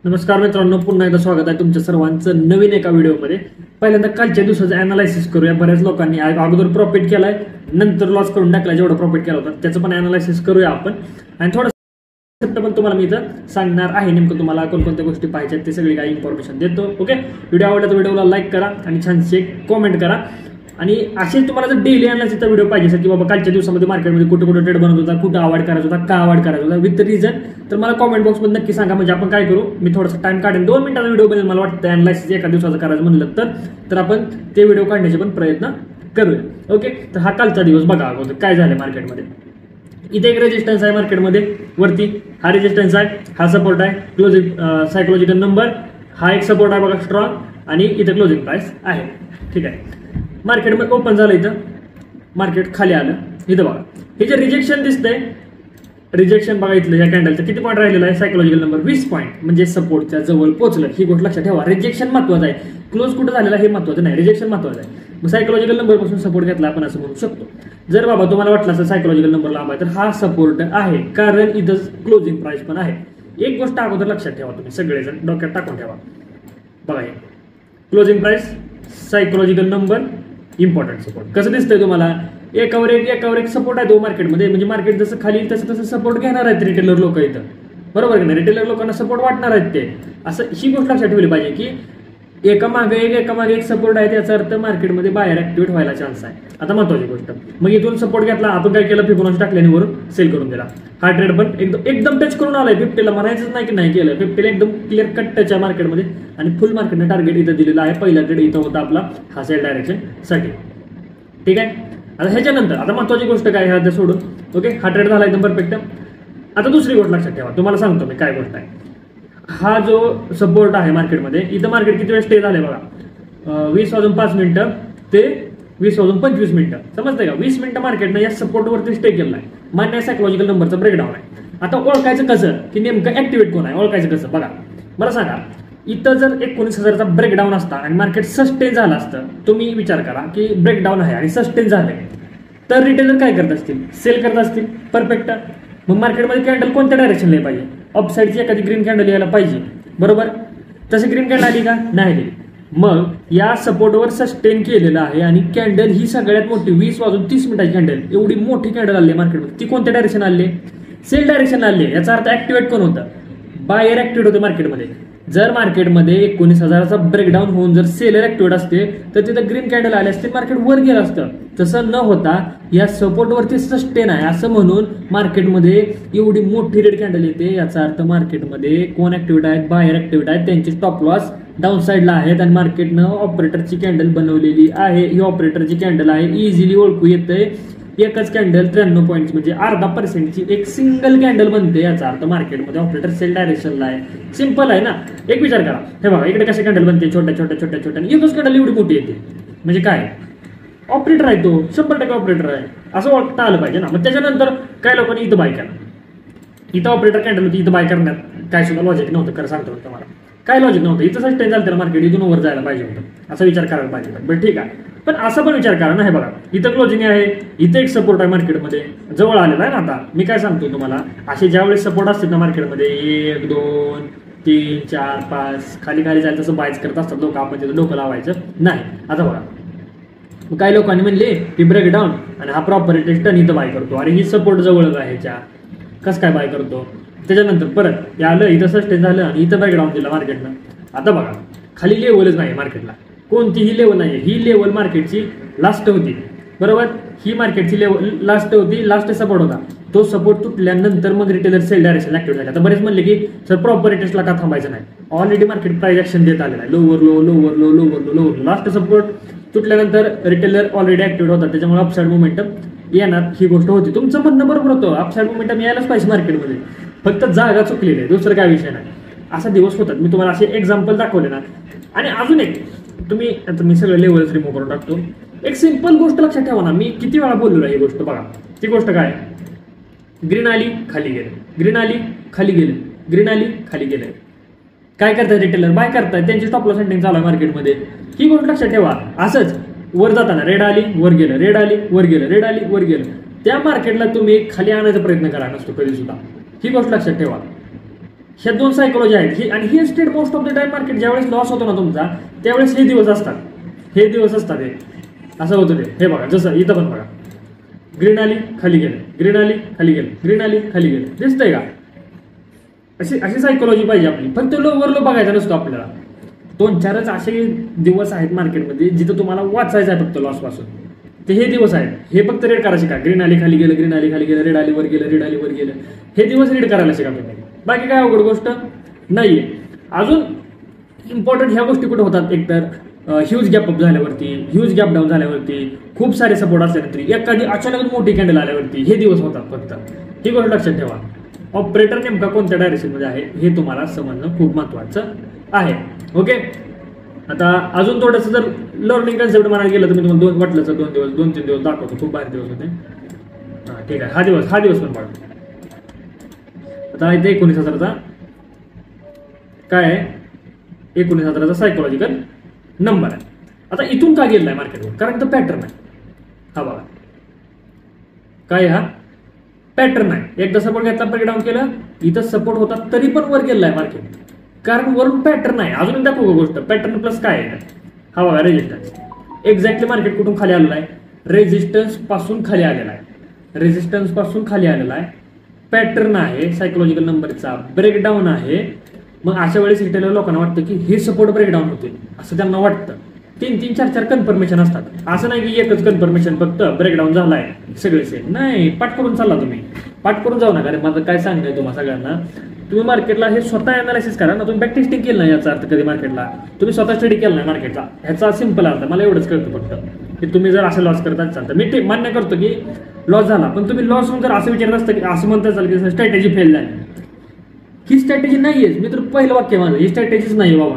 नमस्कार मित्रांनो, पुन्हा एकदा स्वागत आहे तुमच्या सर्वांचं नवीन एका व्हिडिओमध्ये। पहिल्यांदा कालच्या दिवसाचं अॅनालायसिस करूया। बऱ्याच लोकांनी अगोदर प्रॉफिट केलाय, नंतर लॉस करून टाकला, जेवढा प्रॉफिट केला होता त्याचं पण अॅनालायसिस करूया आपण। आणि थोडं पण तुम्हाला मी इथं सांगणार आहे, नेमकं तुम्हाला कोणकोणत्या गोष्टी पाहिजेत ते सगळी काही इन्फॉर्मेशन देतो। ओके, व्हिडिओ आवडला तर व्हिडिओला लाईक करा आणि छानशी कॉमेंट करा। आणि असे तुम्हाला जर डेली अनालिसिसचा व्हिडिओ पाहिजे असेल की बाबा कालच्या दिवसामध्ये मार्केटमध्ये कुठे कुठे ट्रेड बनत होता, कुठं अवॉइड करायचा होता, का अवॉइड करायचा होता विथ रिझन, तर मला कॉमेंट बॉक्समध्ये नक्की सांगा। म्हणजे आपण काय करू, मी थोडासा टाइम काढेन, 2 मिनिटाचा व्हिडिओ बनेल मला वाटतं अनालिसिस एका दिवसाचा करायचं म्हणलं तर आपण ते व्हिडिओ काढण्याचे पण प्रयत्न करूया। ओके, तर हा कालचा दिवस बघा अगोदर काय झालं मार्केटमध्ये। इथे एक रेजिस्टन्स आहे मार्केटमध्ये वरती, हा रेजिस्टन्स आहे, हा सपोर्ट आहे, क्लोजिंग सायकोलॉजिकल नंबर, हा एक सपोर्ट आहे बघा स्ट्रॉंग, आणि इथे क्लोजिंग प्राइस आहे। ठीक आहे, मार्केटमध्ये ओपन झालं, इथं मार्केट खाली आलं, इथं बघा हे जे रिजेक्शन दिसतंय, रिजेक्शन बघा इथलं या कॅन्डलचं किती पॉईंट राहिलेला आहे, सायकोलॉजिकल नंबर 20 पॉईंट, म्हणजे सपोर्टच्या जवळ पोहोचलं। ही गोष्ट लक्षात ठेवा, रिजेक्शन महत्वाचं आहे, क्लोज कुठं झालेला हे महत्वाचं नाही, रिजेक्शन महत्वाचं आहे। मग सायकोलॉजिकल नंबर पासून सपोर्ट घेतला आपण असं म्हणू शकतो। जर बाबा तुम्हाला वाटलं असं सायकोलॉजिकल नंबर लांब आहे तर हा सपोर्ट आहे, कारण इथं क्लोजिंग प्राइस पण आहे। एक गोष्ट अगोदर लक्षात ठेवा, तुम्ही सगळेजण डोक्यात टाकून ठेवा बघा, हे closing price, psychological number, important support कसं दिसतंय तुम्हाला, एकावर एक सपोर्ट आहे तो मार्केटमध्ये। म्हणजे मार्केट जसं खाली तसं सपोर्ट घेणार आहेत रिटेलर लोक इथं, बरोबर की नाही, रिटेलर लोकांना सपोर्ट वाटणार आहेत ते, असं ही गोष्ट लक्षात ठेवली पाहिजे की एका मागे एक सपोर्ट आहे, त्याचा अर्थ मार्केटमध्ये बाहेर ऍक्टिव्हेट व्हायला चान्स आहे। आता महत्वाची गोष्ट, मग इथून सपोर्ट घेतला, आपण काय केलं, फिबोनाची टाकल्याने वरून सेल करून दिला। हा ट्रेड पण एकदम टच करून आलाय 50ला, म्हणायचंच नाही की नाही केलं, 50ला एकदम क्लिअर कट टच आहे मार्केटमध्ये, आणि फुल मार्केटने टार्गेट इथं दिलेला आहे। पहिला ट्रेड इथं होता आपला, हा सेल डायरेक्शन साठी। ठीक आहे, आता ह्याच्यानंतर आता महत्वाची गोष्ट काय आहे सोडून, ओके हा ट्रेड झाला एकदम परफेक्ट। आता दुसरी गोष्ट लक्षात ठेवा, तुम्हाला सांगतो मी काय गोष्ट आहे। हा जो सपोर्ट आहे मार्केटमध्ये, इथं मार्केट किती वेळ स्टे झाले बघा, 20 वाजून 5 मिनिटं ते 20 वाजून 25 मिनिटं, समजतंय का, 20 मिनिटं मार्केटनं या सपोर्टवरती स्टे केला आहे, मान्य सायकोलॉजिकल नंबरचा ब्रेकडाऊन आहे। आता ओळखायचं कसं की नेमकं ऍक्टिव्हेट कोण आहे, ओळखायचं कसं बघा, मला सांगा, इथं जर 19,000चा ब्रेकडाऊन असता आणि मार्केट सस्टेन झालं असतं, तुम्ही विचार करा की ब्रेकडाऊन आहे आणि सस्टेन झालंय, तर रिटेलर काय करत असतील, सेल करत असतील, परफेक्ट। मग मार्केटमध्ये कॅन्डल कोणत्या डायरेक्शनला पाहिजे, अपसाईडची एखादी ग्रीन कॅन्डल यायला पाहिजे, बरोबर, तशी ग्रीन कॅन्डल आली का, नाही आली। मग या सपोर्टवर सस्टेन केलेलं आहे, आणि कॅन्डल ही सगळ्यात मोठी 20 वाजून 30 मिनिटाची कॅन्डल, एवढी मोठी कॅन्डल आली मार्केटमध्ये, ती कोणत्या डायरेक्शन आली, सेल डायरेक्शन आली। याचा अर्थ ऍक्टिव्हेट कोण होतं, बायर ऍक्टिव्हेट होते मार्केटमध्ये। जर मार्केटमध्ये 19,000चा ब्रेकडाऊन होऊन जर सेलर ऍक्टिव्हेट असते तर तिथं ग्रीन कॅन्डल आले असते, मार्केट वर गेलं असतं। तसं न होता या सपोर्टवरती सस्टेन आहे असं म्हणून मार्केटमध्ये एवढी मोठी रेड कॅन्डल येते, याचा अर्थ मार्केटमध्ये कोण ऍक्टिव्हेट आहेत, बायर ऍक्टिव्हेट आहेत, त्यांचे स्टॉप लॉस डाऊन साईडला आहेत, आणि मार्केटनं ऑपरेटरची कॅन्डल बनवलेली आहे। ही ऑपरेटरची कॅन्डल आहे, इझिली ओळखू येते, एकच कॅन्डल 93 पॉईंट्स म्हणजे 0.5% एक सिंगल कॅन्डल बनते, याचा अर्थ मार्केटमध्ये ऑपरेटर सेल डायरेक्शनला आहे। सिंपल आहे ना, एक विचार करा, हे बघा इकडे कशी कॅन्डल बनते, छोट्या एकच कॅन्डल एवढी मोठी येते, म्हणजे काय, ऑपरेटर आहे तो, 100% ऑपरेटर आहे असं ओळखता आलं पाहिजे ना। मग त्याच्यानंतर काय लोकांनी इथं बाय केलं, इथं ऑपरेटर कॅन्डल होती, इथं बाय करण्यात काय सुद्धा लॉजिक नव्हतं, खरं सांगतो तुम्हाला काय लॉजिक नव्हतं, इथं सस्टेन झालं तर मार्केट इथून वर जायला पाहिजे होतं, असा विचार करायला पाहिजे होता। बरं ठीक आहे, पण असा पण विचार करा ना, हे बघा इथं क्लोजिंग आहे, इथं एक सपोर्ट आहे मार्केटमध्ये, जवळ आलेला आहे ना। आता मी काय सांगतो तुम्हाला, असे ज्यावेळेस सपोर्ट असतात ना मार्केटमध्ये 1 2 3 4 5 खाली जायचं तसं बायच करत असतात लोक, आपण तिथं डोकं लावायचं नाही। आता बघा काही लोकांनी म्हणले की ब्रेकडाऊन आणि हा प्रॉपर्टी टर्न इथं बाय करतो, आणि ही सपोर्ट जवळच आहे ह्याच्या, कसं काय बाय करतो, त्याच्यानंतर परत हे आलं, इथं सस्टेन झालं आणि इथं ब्रेकडाऊन दिला मार्केटनं। आता बघा खाली लेवलच नाही मार्केटला, कोणतीही लेवल नाही, ही लेवल मार्केटची लास्ट होती, बरोबर, ही मार्केटची लेवल लास्ट होती, लास्ट सपोर्ट होता, तो सपोर्ट तुटल्यानंतर मग रिटेलर सेल डायरेक्शन ऍक्टिव्ह झाले। आता बरेच म्हणले की सर प्रॉपर टेस्टला का थांबायचं नाही, ऑलरेडी मार्केट प्राइस ऍक्शन देत आलेला आहे, लोवर लो, लास्ट सपोर्ट तुटल्यानंतर रिटेलर ऑलरेडी ऍक्टिव्ह होता, त्याच्यामुळे अपसाइड मोमेंटम येणार, ही गोष्ट होती। तुमचं म्हणणं बरोबर होतं, अपसाइड मोमेंटम यायलाच पाहिजे मार्केटमध्ये, फक्त जागा चुकलेली आहे, दुसरं काय विषय नाही। असा दिवस होतात, मी तुम्हाला असे एक्झाम्पल दाखवले ना। आणि अजून एक, तुम्ही आता मी सगळे लेवल्स रिमूव्ह करून टाकतो, एक सिंपल गोष्ट लक्षात ठेवा ना, मी किती वेळा बोललो ही गोष्ट बघा, ती गोष्ट काय, ग्रीन आली खाली गेले, ग्रीन आली खाली गेले, ग्रीन आली खाली गेले, काय करताय रिटेलर, बाय करताय, त्यांची स्टॉप लॉस सेटिंग चालू आहे मार्केटमध्ये, ही गोष्ट लक्षात ठेवा। असंच वर जाताना रेड आली वर गेलं, रेड आली वर गेलं, रेड आली वर गेलं, त्या मार्केटला तुम्ही खाली आणायचा प्रयत्न करा नसतो कधी सुद्धा, ही गोष्ट लक्षात ठेवा। ह्या दोन सायकोलॉजी आहेत आणि ही state most of the time market ज्यावेळेस लॉस होतो ना तुमचा त्यावेळेस हे दिवस असतात, हे असं होतं ते. हे बघा जसं इथं पण बघा, ग्रीन आली खाली गेले, ग्रीन आली खाली गेले, ग्रीन आली खाली गेले, दिसतंय का? अशी सायकोलॉजी पाहिजे आपली. फक्त लोवर बघायचा नसतो आपल्याला. 2-4च असे दिवस आहेत मार्केटमध्ये जिथं तुम्हाला वाचायचं आहे फक्त लॉस पासून. ते हे दिवस आहेत. हे फक्त रीड करायला शिका. ग्रीन आली खाली गेलं, ग्रीन आली खाली गेलं, रेड आली वर गेलं, रेड आली वर गेलं, हे दिवस रीड करायला शिका तुम्ही. बाकी काय अवघड गोष्ट नाहीये. अजून इम्पॉर्टंट ह्या गोष्टी कुठे होतात, एकतर ह्यूज गॅप अप झाल्यावरती, ह्यूज गॅप डाऊन झाल्यावरती, खूप सारे सपोर्ट असल्यानंतर, एखादी अचानक मोठी कॅन्डल आल्यावरती हे दिवस होतात फक्त. ही गोष्ट लक्षात ठेवा. ऑपरेटर नेमका कोणत्या डायरेक्शनमध्ये आहे हे तुम्हाला समजणं खूप महत्त्वाचं आहे. ओके, आता अजून थोडंसं जर लर्निंग कन्सेप्ट म्हणायला गेलं तर मी तुम्हाला वाटलं तर 2-3 दिवस दाखवतो. खूप भारी दिवस होते. हां ठीक आहे, हा दिवस पण बघा. आता इथे 19,000चा काय आहे, 19,000चा सायकोलॉजिकल नंबर आहे. आता इथून का गेलाय मार्केटवर, कारण तो पॅटर्न आहे. हा बघा काय, हा पॅटर्न आहे. एकदा सपोर्ट घेतला, ब्रेकडाऊन केलं, इथं सपोर्ट होता तरी पण वर गेलाय मार्केट, कारण वरून पॅटर्न आहे. अजून दाखवू का गोष्ट, पॅटर्न प्लस काय आहे, हा बघा रेजिस्टन्स. एक्झॅक्टली मार्केट कुठून खाली आलेला आहे, रेजिस्टन्स पासून खाली आलेला आहे, रेजिस्टन्स पासून खाली आलेला आहे. पॅटर्न आहे, सायकोलॉजिकल नंबरचा ब्रेकडाऊन आहे. मग अशा वेळेस रिटेलर लोकांना वाटतं की हे सपोर्ट ब्रेकडाऊन होते, असं त्यांना वाटतं. 3-3, 4-4 कन्फर्मेशन असतात. असं नाही की एकच कन्फर्मेशन फक्त ब्रेकडाऊन झालाय सगळे सेम नाही. पाठ करून चालला तुम्ही, पाठ करून जाऊ नका. अरे माझं काय सांगणं तुम्हाला सगळ्यांना, तुम्ही मार्केटला हे स्वतः अनालिसिस करा ना. तुम्ही बॅक टेस्टिंग केलं नाही याचा अर्थ कधी मार्केटला, तुम्ही स्वतः स्टडी केला नाही मार्केटचा, ह्याचा सिंपल अर्थ मला एवढंच कळतं फक्त की तुम्ही जर असं लॉस करता चालतं. मी ते मान्य करतो की लॉस झाला, पण तुम्ही लॉस होऊन जर असं विचारत असतं की असं म्हणता चाल की स्ट्रॅटेजी फेल झाली, ही स्ट्रॅटेजी नाहीये. मी तर पहिलं वाक्य माझं, ही स्ट्रॅटेजीच नाही बाबा,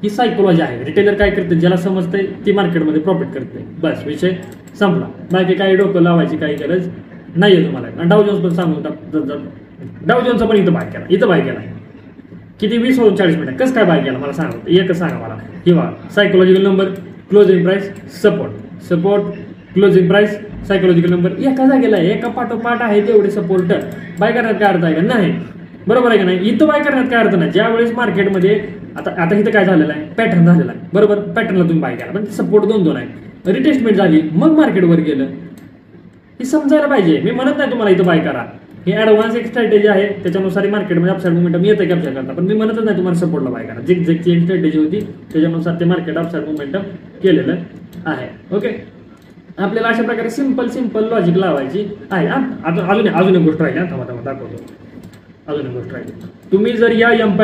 ही सायकोलॉजी आहे. रिटेलर काय करते, ज्याला समजतंय ती मार्केटमध्ये प्रॉफिट करते, बस विषय संपला. बाकी काही डोकं लावायची काही गरज नाहीये तुम्हाला. डाव जोन्स पण सांगून डाव जोन्सचा पण इथं बाय केला, किती 20-40 मिनिटं कसं काय बाय केला मला सांगा, एकच सांगा मला. किंवा psychological number, closing price, support, closing price, psychological number एका जागेला आहे, एका पाठोपाठ आहे तेवढे सपोर्ट. बाय करण्यात काय अर्थ आहे का, नाही. बरोबर आहे का नाही. इथं बाय करण्यात काय अर्थ नाही. ज्या वेळेस मार्केटमध्ये आता इथं काय झालेलं आहे, पॅटर्न झालेला आहे, बरोबर. पॅटर्नला तुम्ही बाय केला, पण सपोर्ट 2-2 आहे, रिटेस्टमेंट झाली, मग मार्केटवर गेलं. हे समजायला पाहिजे. मी म्हणत नाही तुम्हाला इथं बाय करा, ही ऍडव्हान्स एक स्ट्रॅटेजी आहे, त्याच्यानुसार मार्केटमध्ये अपसाईड मुवमेंटम येतं कॅप्चर करता. पण मी म्हणतच नाही तुम्हाला सपोर्टला बाय करा. झिगझॅगची एक स्ट्रॅटेजी होती, त्याच्यानुसार ते मार्केट अपसाईड मुवमेंटम केलेलं आहे. ओके, आपल्याला अशा प्रकारे सिंपल लॉजिक लावायची आहे. अजून एक गोष्ट राहिली, थांबा दाखवतो. अजून एक गोष्ट राहिली, तुम्ही जर या एम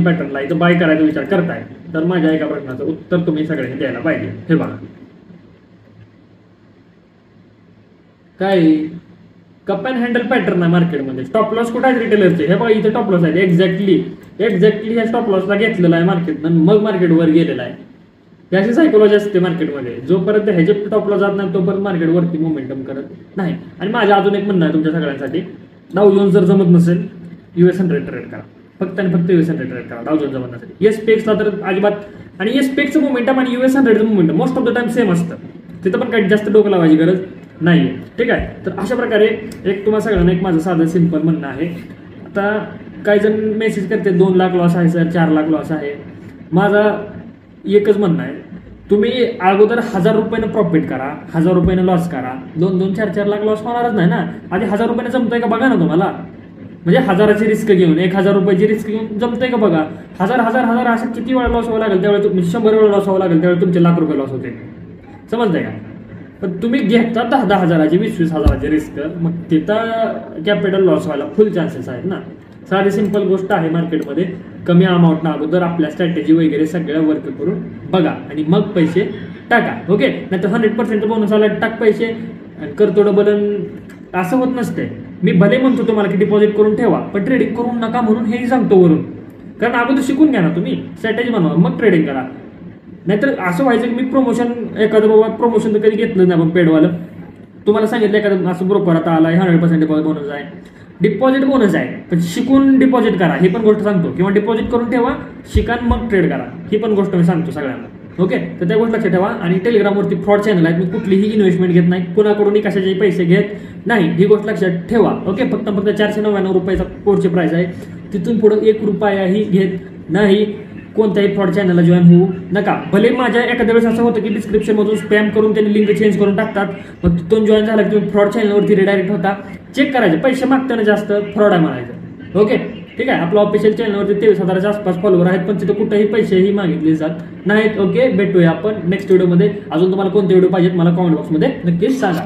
पॅटर्नला इथं बाय करायचा विचार करताय तर माझ्या एका प्रश्नाचं उत्तर तुम्ही सगळ्यांनी द्यायला पाहिजे. हे बघा काय, कप अँड हँडल पॅटर्न आहे मार्केटमध्ये. स्टॉप लॉस कुठे आहेत रिटेलरचे, हे बघा इथे स्टॉप लॉस आहे. एक्झॅक्टली ह्या स्टॉप लॉसला घेतलेला आहे मार्केटनं, मग मार्केट वर गेलेला आहे. याची सायकोलॉजी असते मार्केटमध्ये. जोपर्यंत ह्याचे स्टॉप लॉस जात नाही तोपर्यंत मार्केट वरती मोमेंटम करत नाही. आणि माझं अजून एक म्हणणं आहे तुमच्या सगळ्यांसाठी, डाव जोन्स जर जमत नसेल US100 ट्रेड करा, फक्त आणि फक्त US100 ट्रेड करा. डाव जोन्स जमत नसेल, SPXला तर अजिबात. आणि SPXचं मोमेंटम आणि US100चं momentum most of the time same असतं, तिथं पण काही जास्त डोकं लावायची गरज नाही. ठीक आहे, तर अशा प्रकारे एक तुम्हाला सगळ्यांना एक माझं साधं सिंपल म्हणणं आहे. आता काही जण मेसेज करते 2 लाख लॉस आहे सर, 4 लाख लॉस आहे. माझा एकच म्हणणं आहे, तुम्ही अगोदर 1,000 रुपयानं प्रॉफिट करा, 1,000 रुपयानं लॉस करा. 2-2, 4-4 लाख लॉस होणारच नाही ना. आधी 1,000 रुपयानं जमतंय का बघा ना तुम्हाला, म्हणजे 1,000ची रिस्क घेऊन 1,000 रुपयाची रिस्क घेऊन जमतंय का बघा. 1,000 असं किती वेळा लॉस व्हावं लागेल, त्यावेळेस 100 वेळा लॉस व्हावं लागेल, त्यावेळेस तुमचे लाख रुपये लॉस होते. समजतंय का. पण तुम्ही घेता 10-10 हजाराची 20-20 हजाराची रिस्क, मग तिथं कॅपिटल लॉस व्हायला फुल चान्सेस आहेत ना. साधी सिंपल गोष्ट आहे मार्केटमध्ये. कमी अमाऊंटनं अगोदर आपल्या स्ट्रॅटेजी वगैरे सगळ्या वर्क करून बघा आणि मग पैसे टाका. ओके, नाही तर 100% बोनस आला टाक पैसे आणि करतो डबल, असं होत नसते. मी भले म्हणतो तुम्हाला की डिपॉझिट करून ठेवा, पण ट्रेडिंग करून नका म्हणून हेही सांगतो वरून. कारण अगोदर शिकून घ्या ना तुम्ही, स्ट्रॅटेजी बनवा मग ट्रेडिंग करा. नाहीतर असं व्हायचं की मी एखादं बाबा प्रमोशन तर कधी घेतलं नाही आपण पेडवालं, तुम्हाला सांगितलं एखादं असं ब्रोकर आता आला 100% डिपॉझिट बोनस आहे, डिपॉझिट बोनस आहे, पण शिकून डिपॉझिट करा ही पण गोष्ट सांगतो. किंवा डिपॉझिट करून ठेवा, शिका मग ट्रेड करा ही पण गोष्ट मी सांगतो सगळ्यांना. ओके, तर त्या गोष्ट लक्षात ठेवा. आणि टेलिग्रामवरती फ्रॉड चॅनल आहेत, मी कुठलीही इन्व्हेस्टमेंट घेत नाही, कुणाकडूनही कशाचे पैसे घेत नाही, ही गोष्ट लक्षात ठेवा. ओके, फक्त 499 रुपयाचा कोर्सची प्राइस आहे, तिथून पुढे 1 रुपयाही घेत नाही. कोणत्याही फ्रॉड चॅनलला जॉईन होऊ नका. भले माझ्या एखाद्या वेळेस असं होतं की डिस्क्रिप्शन मधून स्पॅम करून त्यांनी लिंक चेंज करून टाकतात, मग तिथून जॉईन झाला की तुम्ही फ्रॉड चॅनलवरती रिडायरेक्ट होता. चेक करायचे, पैसे मागताना जास्त फ्रॉड आहे म्हणायचं. ओके, ठीक आहे. आपल्या ऑफिशियल चॅनलवरती 23,000च्या आसपास फॉलोवर आहेत, पण तिथे कुठेही पैसेही मागितले जात नाहीत. ओके, भेटूया आपण नेक्स्ट व्हिडिओमध्ये. अजून तुम्हाला कोणते व्हिडिओ पाहिजेत मला कॉमेंट बॉक्समध्ये नक्कीच सांगा.